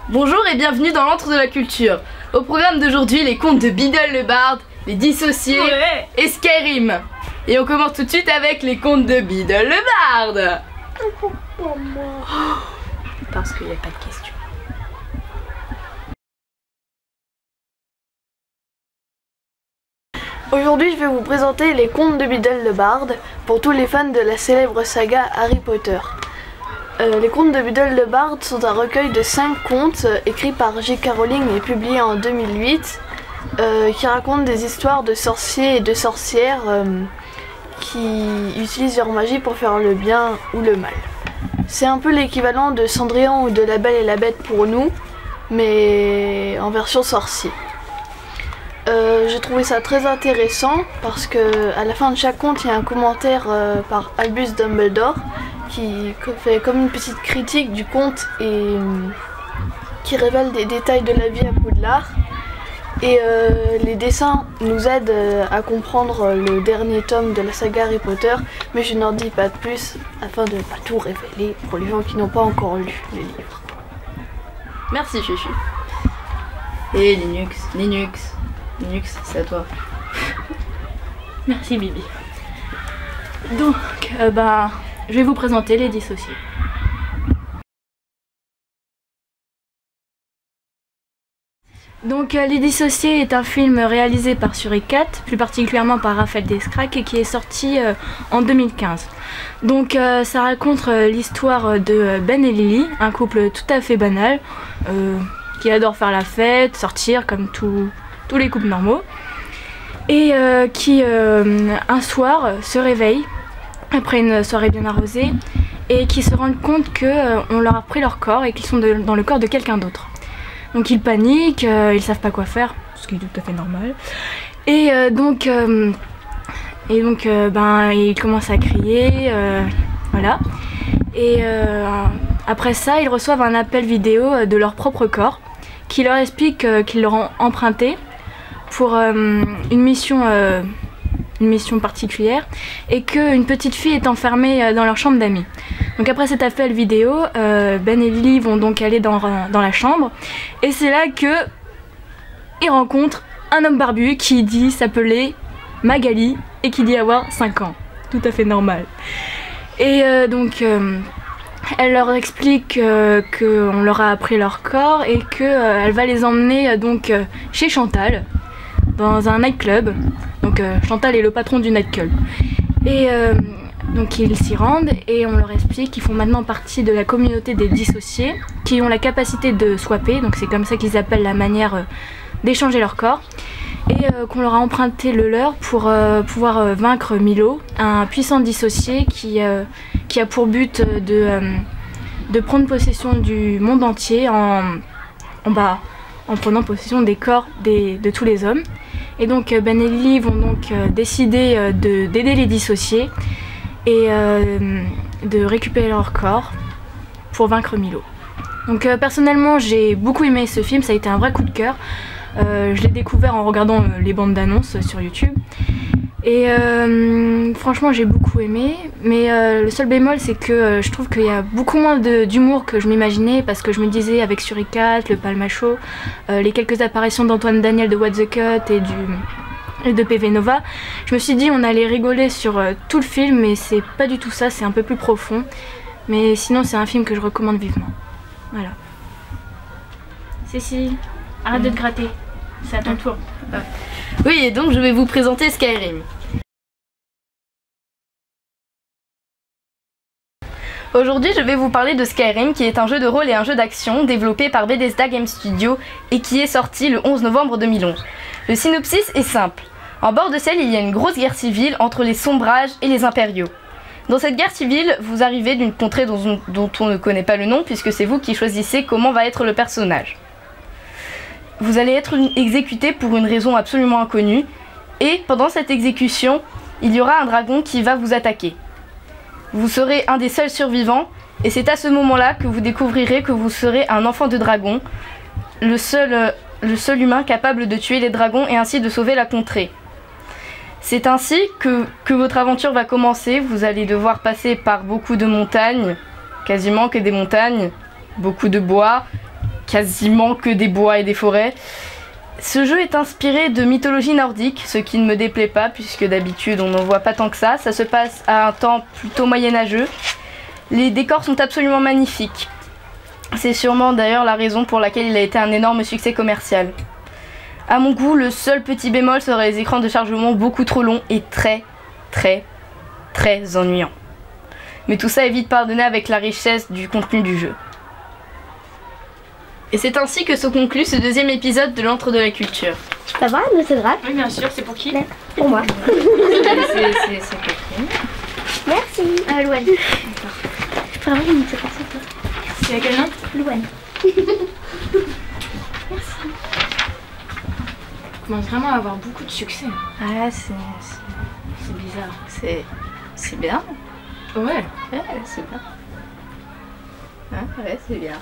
Bonjour et bienvenue dans l'Antre de la Culture. Au programme d'aujourd'hui, les contes de Biddle le Barde, les Dissociés et Skyrim. Et on commence tout de suite avec les contes de Biddle le Barde. Parce qu'il n'y a pas de questions. Aujourd'hui, je vais vous présenter les contes de Biddle le Barde pour tous les fans de la célèbre saga Harry Potter. Les contes de Biddle le Barde sont un recueil de 5 contes écrits par J.K. Rowling et publiés en 2008 qui racontent des histoires de sorciers et de sorcières qui utilisent leur magie pour faire le bien ou le mal. C'est un peu l'équivalent de Cendrillon ou de La Belle et la Bête pour nous, mais en version sorcier. J'ai trouvé ça très intéressant parce que à la fin de chaque conte, il y a un commentaire par Albus Dumbledore qui fait comme une petite critique du conte et qui révèle des détails de la vie à Poudlard. Et les dessins nous aident à comprendre le dernier tome de la saga Harry Potter, mais je n'en dis pas de plus afin de ne pas tout révéler pour les gens qui n'ont pas encore lu les livres. Merci Chuchu. Et Linux, c'est à toi. Merci Bibi. Donc, je vais vous présenter les Dissociés. Donc Les Dissociés est un film réalisé par Suricat, plus particulièrement par Raphaël Descraques, et qui est sorti en 2015. Donc ça raconte l'histoire de Ben et Lily, un couple tout à fait banal, qui adore faire la fête, sortir comme tous les couples normaux, et qui un soir se réveille après une soirée bien arrosée et qui se rendent compte qu'on leur a pris leur corps et qu'ils sont dans le corps de quelqu'un d'autre. Donc ils paniquent, ils savent pas quoi faire, ce qui est tout à fait normal. Et donc ils commencent à crier, voilà. Et après ça, ils reçoivent un appel vidéo de leur propre corps qui leur explique qu'ils leur ont emprunté pour une mission particulière et qu'une petite fille est enfermée dans leur chambre d'amis. Donc après cet appel vidéo, Ben et Lily vont donc aller dans la chambre et c'est là que ils rencontrent un homme barbu qui dit s'appeler Magali et qui dit avoir 5 ans. Tout à fait normal. Et elle leur explique qu'on leur a appris leur corps et qu'elle va les emmener chez Chantal dans un nightclub. Donc Chantal est le patron du nightclub. Et donc ils s'y rendent et on leur explique qu'ils font maintenant partie de la communauté des dissociés qui ont la capacité de swapper, donc c'est comme ça qu'ils appellent la manière d'échanger leur corps, et qu'on leur a emprunté le leur pour pouvoir vaincre Milo, un puissant dissocié qui a pour but de prendre possession du monde entier en prenant possession des corps de tous les hommes. Et donc Ben et Lily vont donc décider d'aider les dissociés et de récupérer leur corps pour vaincre Milo. Donc personnellement j'ai beaucoup aimé ce film, ça a été un vrai coup de cœur. Je l'ai découvert en regardant les bandes d'annonces sur YouTube. Et franchement j'ai beaucoup aimé, mais le seul bémol c'est que je trouve qu'il y a beaucoup moins d'humour que je m'imaginais, parce que je me disais avec Suricat, le Palmacho, les quelques apparitions d'Antoine Daniel de What the Cut et de PV Nova, je me suis dit on allait rigoler sur tout le film, mais c'est pas du tout ça, c'est un peu plus profond. Mais sinon c'est un film que je recommande vivement. Voilà. Cécile, arrête de te gratter, c'est à ton tour. Oui, et donc je vais vous présenter Skyrim. Aujourd'hui, je vais vous parler de Skyrim, qui est un jeu de rôle et un jeu d'action développé par Bethesda Game Studios et qui est sorti le 11 novembre 2011. Le synopsis est simple. En bord de ciel, il y a une grosse guerre civile entre les Sombrages et les Impériaux. Dans cette guerre civile, vous arrivez d'une contrée dont on ne connaît pas le nom, puisque c'est vous qui choisissez comment va être le personnage. Vous allez être exécuté pour une raison absolument inconnue, et pendant cette exécution, il y aura un dragon qui va vous attaquer. Vous serez un des seuls survivants, et c'est à ce moment-là que vous découvrirez que vous serez un enfant de dragon, le seul humain capable de tuer les dragons et ainsi de sauver la contrée. C'est ainsi que votre aventure va commencer. Vous allez devoir passer par beaucoup de montagnes, quasiment que des montagnes, beaucoup de bois, quasiment que des bois et des forêts. Ce jeu est inspiré de mythologie nordique, ce qui ne me déplaît pas puisque d'habitude on n'en voit pas tant que ça. Ça se passe à un temps plutôt moyenâgeux. Les décors sont absolument magnifiques. C'est sûrement d'ailleurs la raison pour laquelle il a été un énorme succès commercial. À mon goût, le seul petit bémol serait les écrans de chargement beaucoup trop longs et très ennuyants. Mais tout ça est vite pardonné avec la richesse du contenu du jeu. Et c'est ainsi que se conclut ce deuxième épisode de l'Antre de la Culture. Ça va, nous c'est grave. Oui, bien sûr, c'est pour qui? Pour moi. C'est Catherine. Merci. Louane. Je pourrais avoir une petite personne. C'est à quel nom? Louane. On commence vraiment à avoir beaucoup de succès. Ah, C'est bizarre. c'est bien. Ouais. Ouais, c'est bien. Ah, ouais, c'est bien.